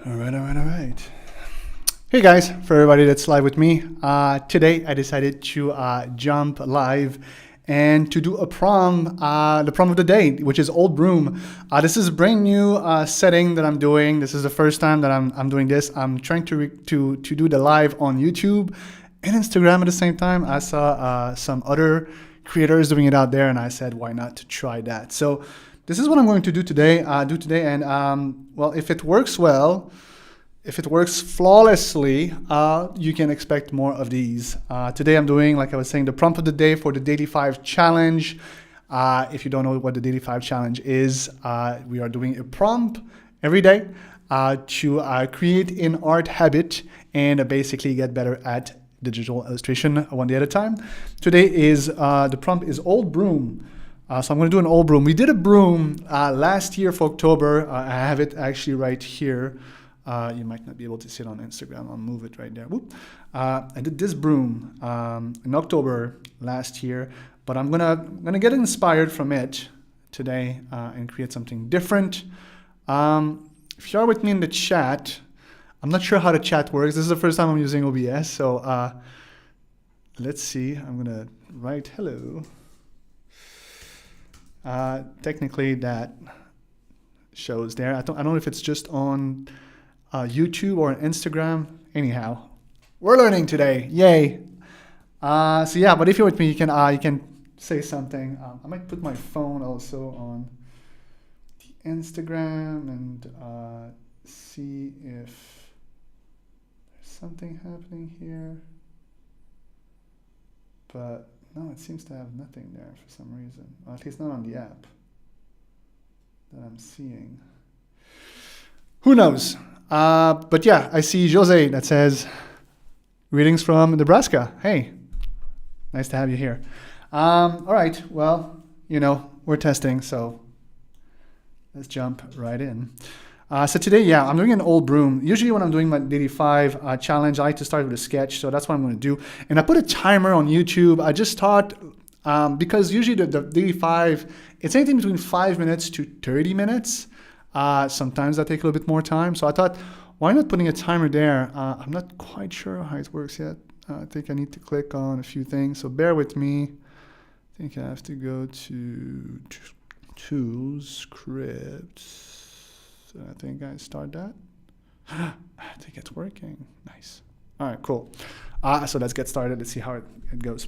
All right. Hey guys, for everybody that's live with me, today I decided to jump live and to do a the prom of the day, which is Old Broom. This is a brand new setting that I'm doing. This is the first time that I'm doing this. I'm trying to do the live on YouTube and Instagram at the same time. I saw some other creators doing it out there, and I said, why not to try that? So this is what I'm going to do today. And well, if it works well. If it works flawlessly, you can expect more of these. Today I'm doing, like I was saying, the prompt of the day for the Daily 5 Challenge. If you don't know what the Daily 5 Challenge is, we are doing a prompt every day to create an art habit and basically get better at digital illustration one day at a time. Today is, the prompt is Old Broom. So I'm going to do an old broom. We did a broom last year for October. I have it actually right here. You might not be able to see it on Instagram. I'll move it right there. Whoop. I did this broom in October last year, but I'm gonna get inspired from it today and create something different. If you are with me in the chat, I'm not sure how the chat works. This is the first time I'm using OBS, so let's see. I'm gonna write hello. Technically, that shows there. I don't know if it's just on YouTube or Instagram. Anyhow, we're learning today. Yay! So yeah, but if you're with me, you can say something. I might put my phone also on the Instagram and see if there's something happening here. But no, it seems to have nothing there for some reason. Or at least not on the app that I'm seeing. Who knows? But yeah, I see Jose that says, greetings from Nebraska. Hey, nice to have you here. All right, well, we're testing, so let's jump right in. So today, yeah, I'm doing an old broom. Usually when I'm doing my Daily 5 challenge, I like to start with a sketch, so that's what I'm going to do. And I put a timer on YouTube. I just thought, because usually the Daily 5, it's anything between 5 minutes to 30 minutes. Sometimes that take a little bit more time. So I thought, why not putting a timer there? I'm not quite sure how it works yet. I think I need to click on a few things. So bear with me. I think I have to go to Tools, Scripts. So I think I start that. I think it's working. Nice. All right, cool. So let's get started. Let's see how it goes.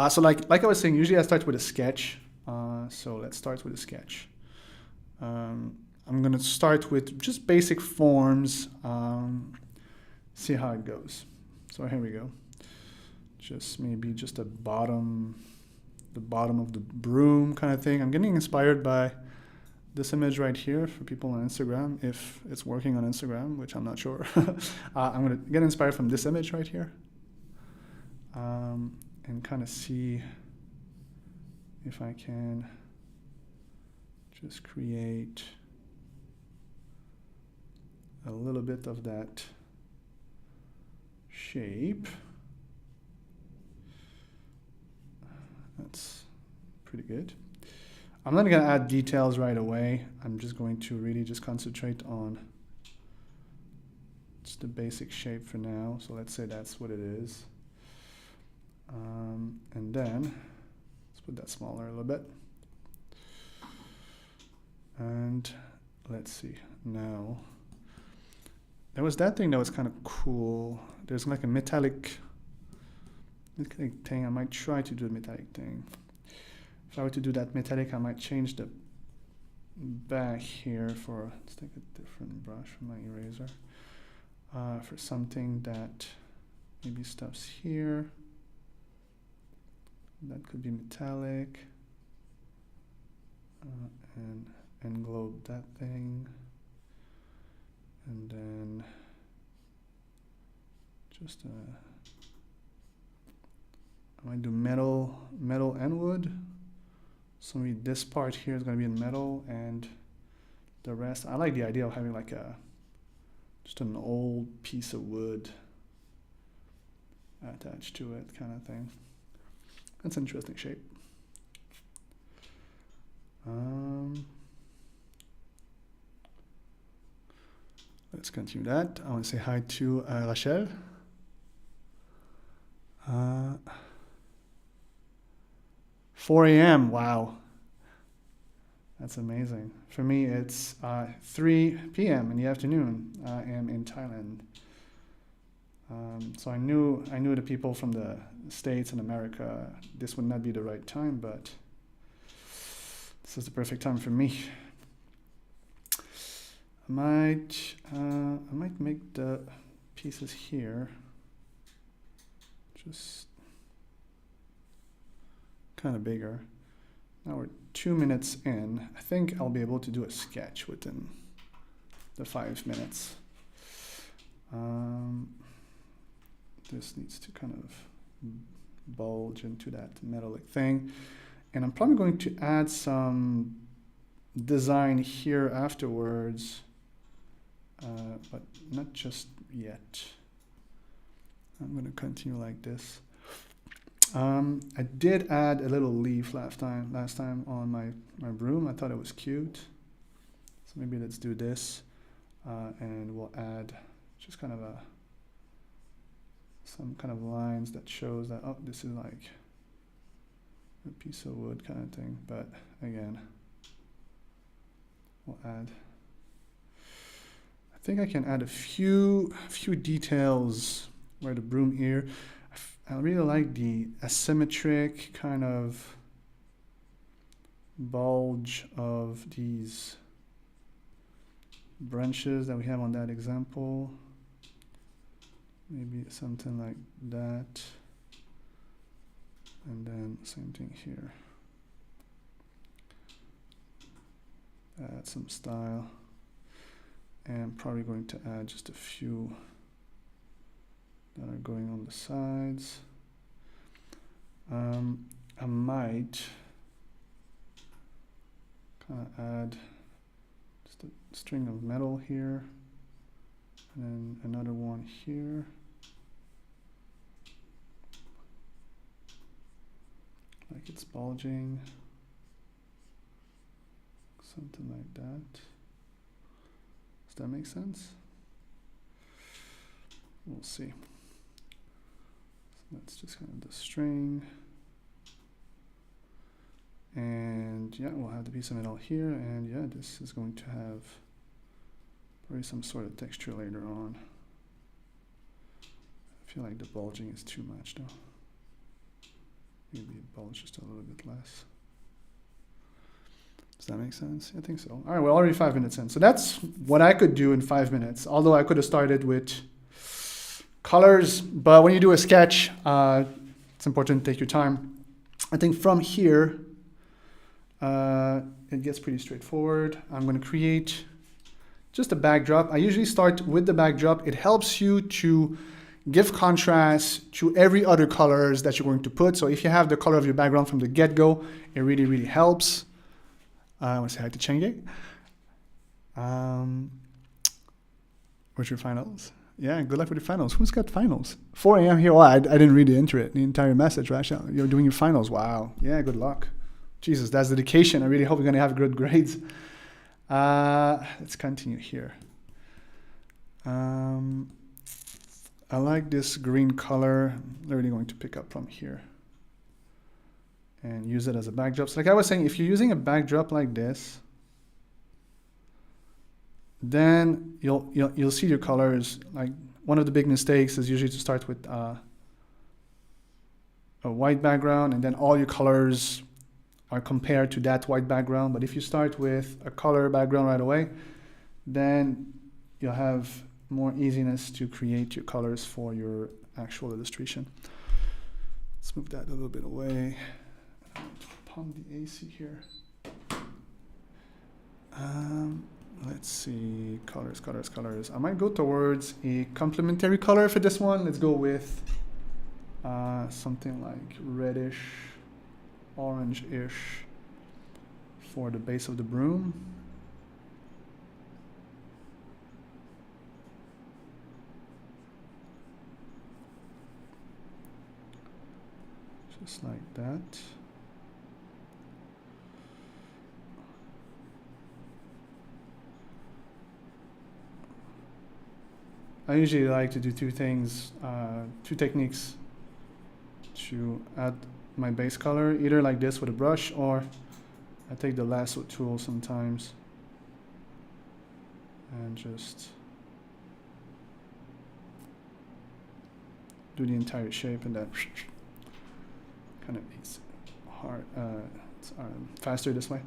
So like I was saying, usually I start with a sketch. So let's start with a sketch. I'm going to start with just basic forms, see how it goes. So here we go. Maybe just the bottom of the broom kind of thing. I'm getting inspired by this image right here for people on Instagram, if it's working on Instagram, which I'm not sure. I'm going to get inspired from this image right here and kind of see if I can just create a little bit of that shape. That's pretty good. I'm not going to add details right away. I'm just going to really just concentrate on just the basic shape for now. So let's say that's what it is. And then let's put that smaller a little bit. And let's see, now, there was that thing that was kind of cool. There's like a metallic thing. I might try to do a metallic thing. If I were to do that metallic, I might change the back here for, let's take a different brush from my eraser, for something that maybe stops here. That could be metallic. And globe that thing, and then just I might do metal and wood. So maybe this part here is going to be in metal, and the rest. I like the idea of having like just an old piece of wood attached to it, kind of thing. That's an interesting shape. let's continue that. I want to say hi to Rachel. 4 a.m. Wow. That's amazing. For me, it's 3 p.m. in the afternoon. I am in Thailand. So I knew the people from the States and America. This would not be the right time, but this is the perfect time for me. I might make the pieces here just kind of bigger. Now we're 2 minutes in. I think I'll be able to do a sketch within the 5 minutes. This needs to kind of bulge into that metallic thing. And I'm probably going to add some design here afterwards, but not just yet. I'm going to continue like this. I did add a little leaf last time on my broom. I thought it was cute. So maybe let's do this, and we'll add just kind of some kind of lines that shows that, oh, this is like a piece of wood kind of thing. But again, we'll add, I think I can add a few details where the broom ear. I really like the asymmetric kind of bulge of these branches that we have on that example. Maybe something like that. And then same thing here. Add some style. And probably going to add just a few that are going on the sides. I might kind of add just a string of metal here, and then another one here. Like it's bulging, something like that. Does that make sense? We'll see. So that's just kind of the string. And yeah, we'll have the piece of metal here, and yeah, this is going to have probably some sort of texture later on. I feel like the bulging is too much though. Maybe it bulge just a little bit less. Does that make sense? I think so. All right, we're already 5 minutes in. So that's what I could do in 5 minutes, although I could have started with colors. But when you do a sketch, it's important to take your time. I think from here, it gets pretty straightforward. I'm going to create just a backdrop. I usually start with the backdrop. It helps you to give contrast to every other colors that you're going to put. So if you have the color of your background from the get-go, it really, really helps. I want to say hi to Chenge. What's your finals? Yeah, good luck with your finals. Who's got finals? 4 a.m. here. Oh, I didn't read the entire message, Rachel. You're doing your finals. Wow. Yeah, good luck. Jesus, that's dedication. I really hope you're going to have good grades. Let's continue here. I like this green color. I'm literally going to pick up from here and use it as a backdrop. So like I was saying, if you're using a backdrop like this, then you'll see your colors. Like one of the big mistakes is usually to start with a white background, and then all your colors are compared to that white background. But if you start with a color background right away, then you'll have more easiness to create your colors for your actual illustration. Let's move that a little bit away. Pump the AC here. Let's see, colors. I might go towards a complementary color for this one. Let's go with something like reddish, orange-ish for the base of the broom. Just like that. I usually like to do two things, two techniques to add my base color, either like this with a brush, or I take the lasso tool sometimes and just do the entire shape, and that kind of makes it hard, it's faster this way.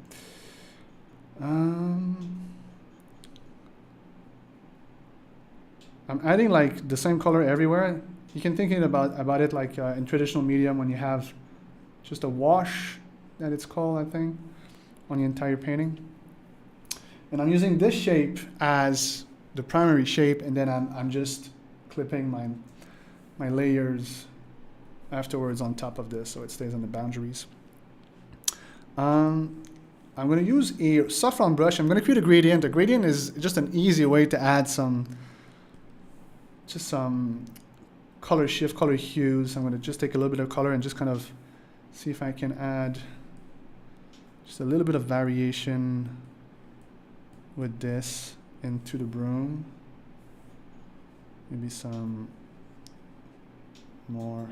I'm adding like the same color everywhere. You can think about it like in traditional medium when you have just a wash, that it's called, I think, on the entire painting. And I'm using this shape as the primary shape, and then I'm just clipping my layers afterwards on top of this, so it stays on the boundaries. I'm going to use a saffron brush. I'm going to create a gradient. A gradient is just an easy way to add some color shift, color hues. I'm going to just take a little bit of color and just kind of see if I can add just a little bit of variation with this into the broom. Maybe some more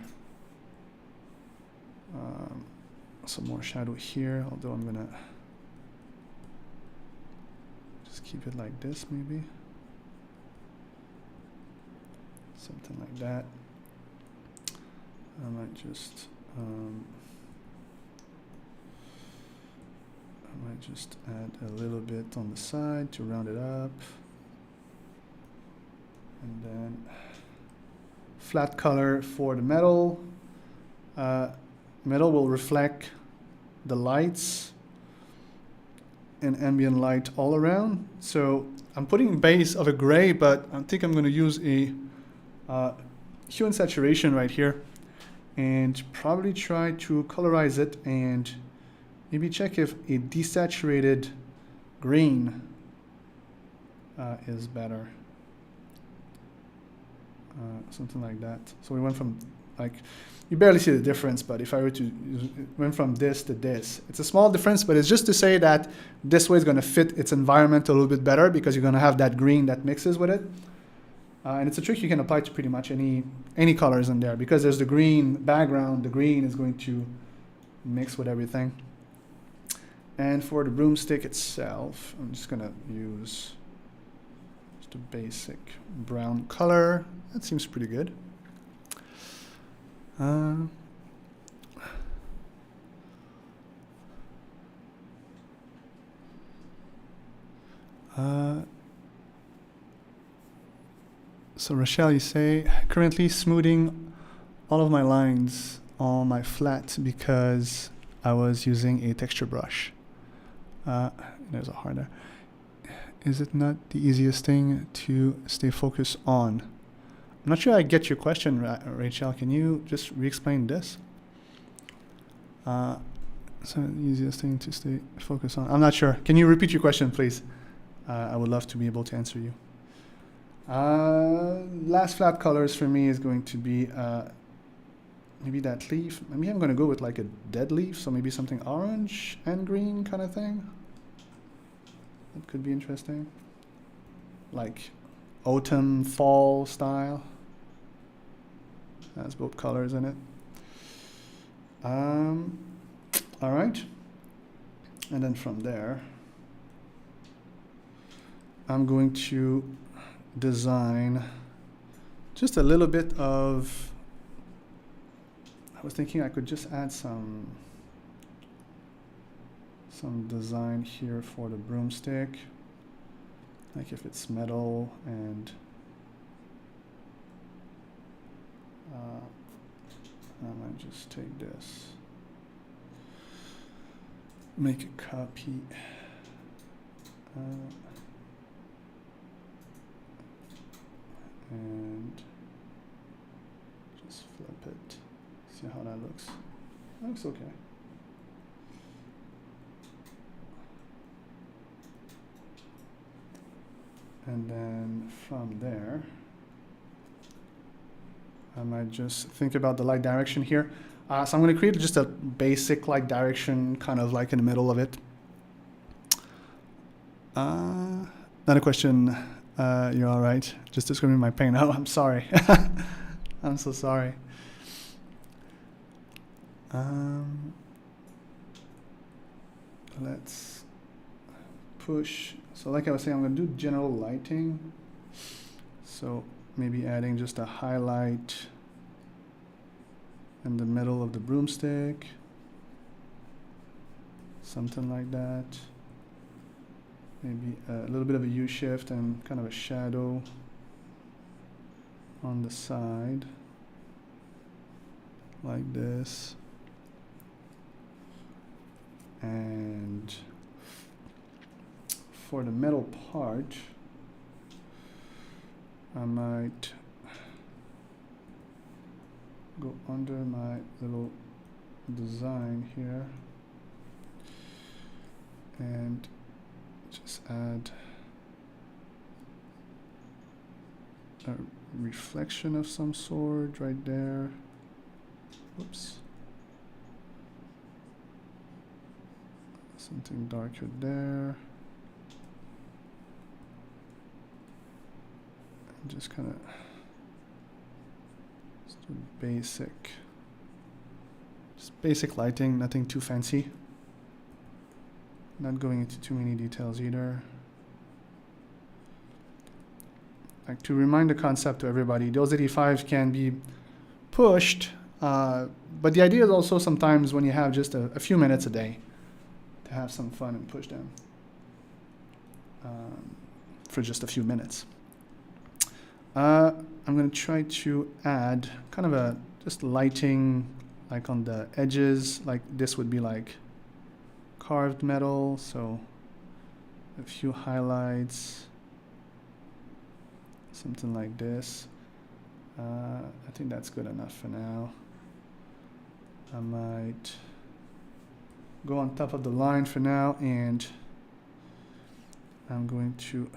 shadow here, although I'm gonna just keep it like this, maybe something like that. I might just add a little bit on the side to round it up, and then flat color for the metal. Metal will reflect the lights and ambient light all around. So I'm putting base of a gray, but I think I'm going to use a hue and saturation right here, and probably try to colorize it and maybe check if a desaturated green is better. Something like that. So we went from, like, you barely see the difference, but if I were to went from this to this, it's a small difference, but it's just to say that this way is going to fit its environment a little bit better, because you're going to have that green that mixes with it. And it's a trick you can apply to pretty much any colors in there, because there's the green background, the green is going to mix with everything. And for the broomstick itself, I'm just going to use just a basic brown color. That seems pretty good. So Rochelle, you say, currently smoothing all of my lines on my flat because I was using a texture brush. There's a heart there. Is it not the easiest thing to stay focused on? I'm not sure I get your question, Rachel. Can you just re-explain this? So the easiest thing to stay focused on. I'm not sure. Can you repeat your question, please? I would love to be able to answer you. Last flat colors for me is going to be maybe that leaf. Maybe I'm going to go with like a dead leaf, so maybe something orange and green kind of thing. That could be interesting. Like autumn, fall style. Has both colors in it. All right. And then from there, I'm going to design just a little bit of, I was thinking I could just add some design here for the broomstick, like if it's metal, and I might just take this, make a copy, and just flip it. See how that looks. That looks okay. And then from there, I might just think about the light direction here. So I'm going to create just a basic light direction, kind of like in the middle of it. Another question. You're all right. Just describing my pain. Oh, I'm sorry. I'm so sorry. Let's push. So like I was saying, I'm going to do general lighting. So maybe adding just a highlight in the middle of the broomstick. Something like that. Maybe a little bit of a U-shift and kind of a shadow on the side. Like this. And for the metal part, I might go under my little design here and just add a reflection of some sort right there. Whoops. Something darker there. And just kind of do basic lighting, nothing too fancy. Not going into too many details either. Like to remind the concept to everybody, those 85s can be pushed, but the idea is also sometimes when you have just a few minutes a day to have some fun and push them for just a few minutes. I'm going to try to add kind of a just lighting like on the edges, like this would be like carved metal, so a few highlights, something like this. I think that's good enough for now. I might go on top of the line for now, and I'm going to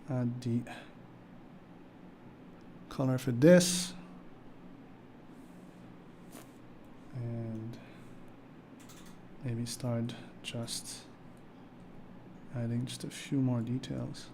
add the color for this, and maybe start just adding just a few more details.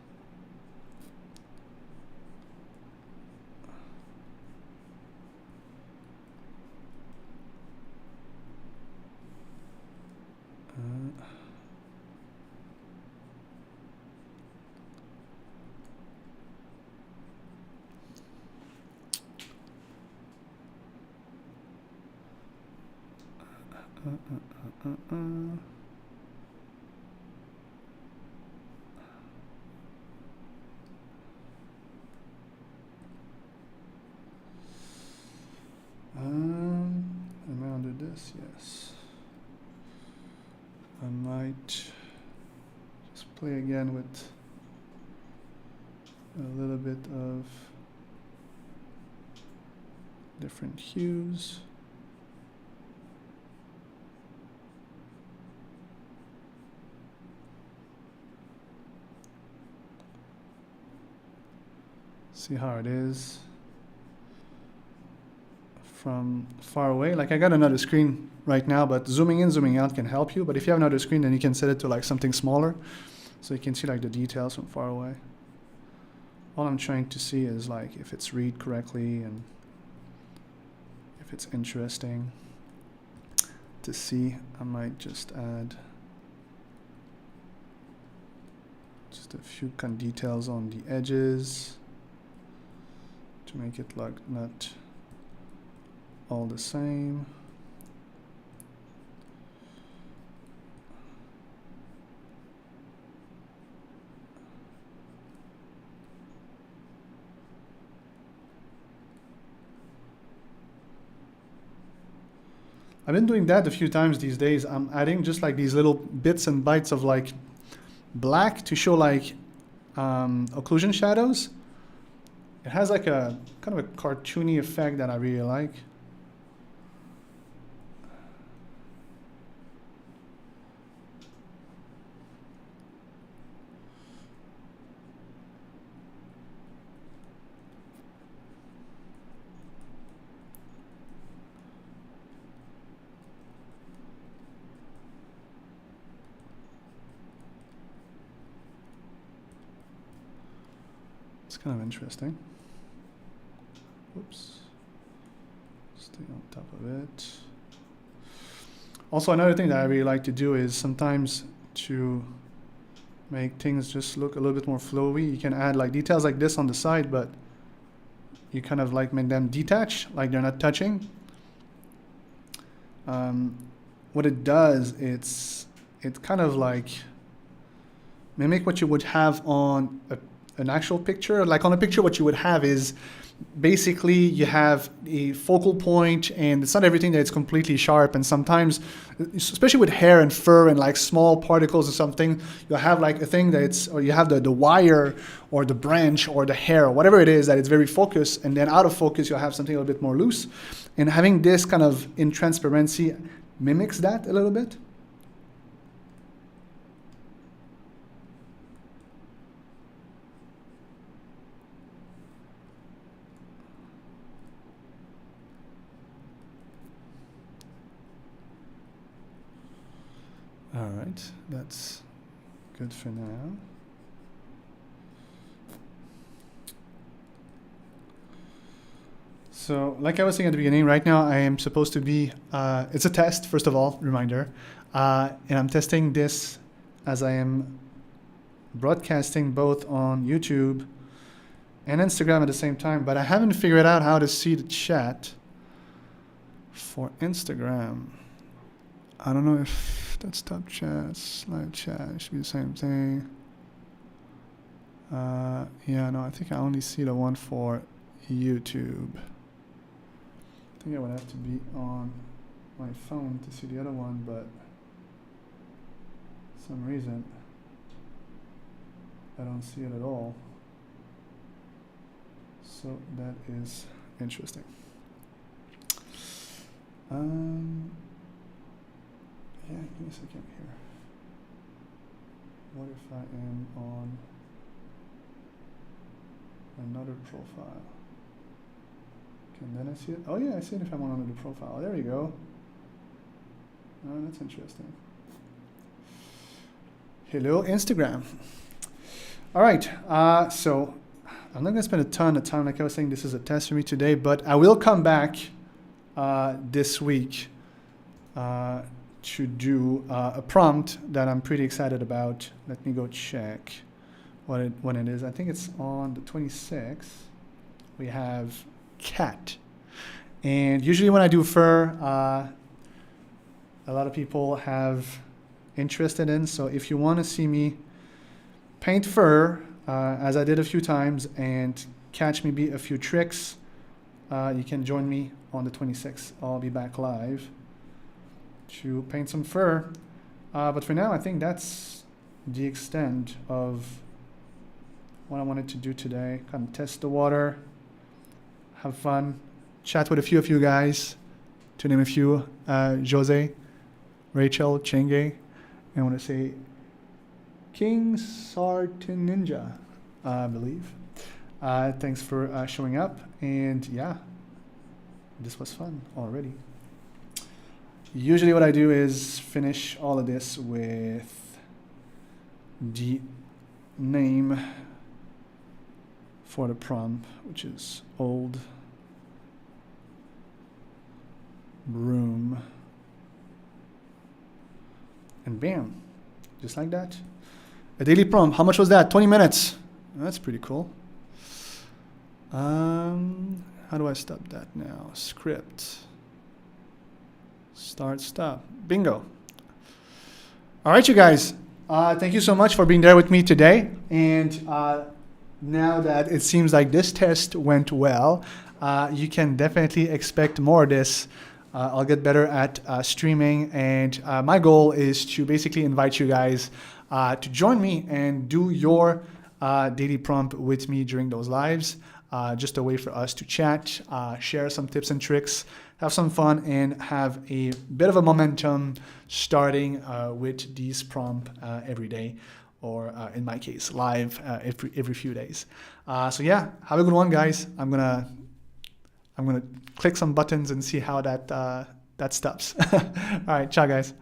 Am I under this? Yes. I might just play again with a little bit of different hues. See how it is from far away. Like I got another screen right now, but zooming in, zooming out can help you. But if you have another screen, then you can set it to like something smaller, so you can see like the details from far away. All I'm trying to see is like if it's read correctly and if it's interesting to see. I might just add just a few kind of details on the edges to make it look not all the same. I've been doing that a few times these days. I'm adding just like these little bits and bytes of like black to show like occlusion shadows. It has like a kind of a cartoony effect that I really like. It's kind of interesting. Oops. Stay on top of it. Also, another thing that I really like to do is sometimes to make things just look a little bit more flowy, you can add like details like this on the side, but you kind of like make them detach, like they're not touching. What it does, it's kind of like mimic what you would have on an actual picture. Like on a picture, what you would have is basically you have a focal point, and it's not everything that it's completely sharp. And sometimes, especially with hair and fur and like small particles or something, you'll have like a thing that it's, or you have the wire or the branch or the hair or whatever it is that it's very focused, and then out of focus you'll have something a little bit more loose. And having this kind of in transparency mimics that a little bit. All right, that's good for now. So like I was saying at the beginning, right now I am supposed to be, it's a test, first of all, reminder, and I'm testing this as I am broadcasting both on YouTube and Instagram at the same time, but I haven't figured out how to see the chat for Instagram. I don't know if that's top chat, live chat, it should be the same thing. Yeah, no, I think I only see the one for YouTube. I think I would have to be on my phone to see the other one, but for some reason I don't see it at all. So that is interesting. Yeah, give me a second here. What if I am on another profile? Can then I see it? Oh yeah, I see it if I'm on another profile. There you go. Oh, that's interesting. Hello, Instagram. All right, so I'm not gonna spend a ton of time, like I was saying, this is a test for me today, but I will come back this week to do a prompt that I'm pretty excited about. Let me go check when it is. I think it's on the 26th. We have cat. And usually when I do fur, a lot of people have interested in. So if you want to see me paint fur, as I did a few times, and catch maybe a few tricks, you can join me on the 26th. I'll be back live to paint some fur. But for now, I think that's the extent of what I wanted to do today. Kind of test the water, have fun, chat with a few of you guys, to name a few, Jose, Rachel, Chenge, and I want to say King Sartin Ninja, I believe. Thanks for showing up, and yeah, this was fun already. Usually what I do is finish all of this with the name for the prompt, which is Old Broom. And bam, just like that. A daily prompt. How much was that? 20 minutes. That's pretty cool. How do I stop that now? Script. Start, stop. Bingo. All right, you guys. Thank you so much for being there with me today. And now that it seems like this test went well, you can definitely expect more of this. I'll get better at streaming, and my goal is to basically invite you guys to join me and do your daily prompt with me during those lives. Just a way for us to chat, share some tips and tricks, have some fun, and have a bit of a momentum starting with these prompts every day, or in my case, live every few days. So yeah, have a good one, guys. I'm gonna click some buttons and see how that stops. All right, ciao, guys.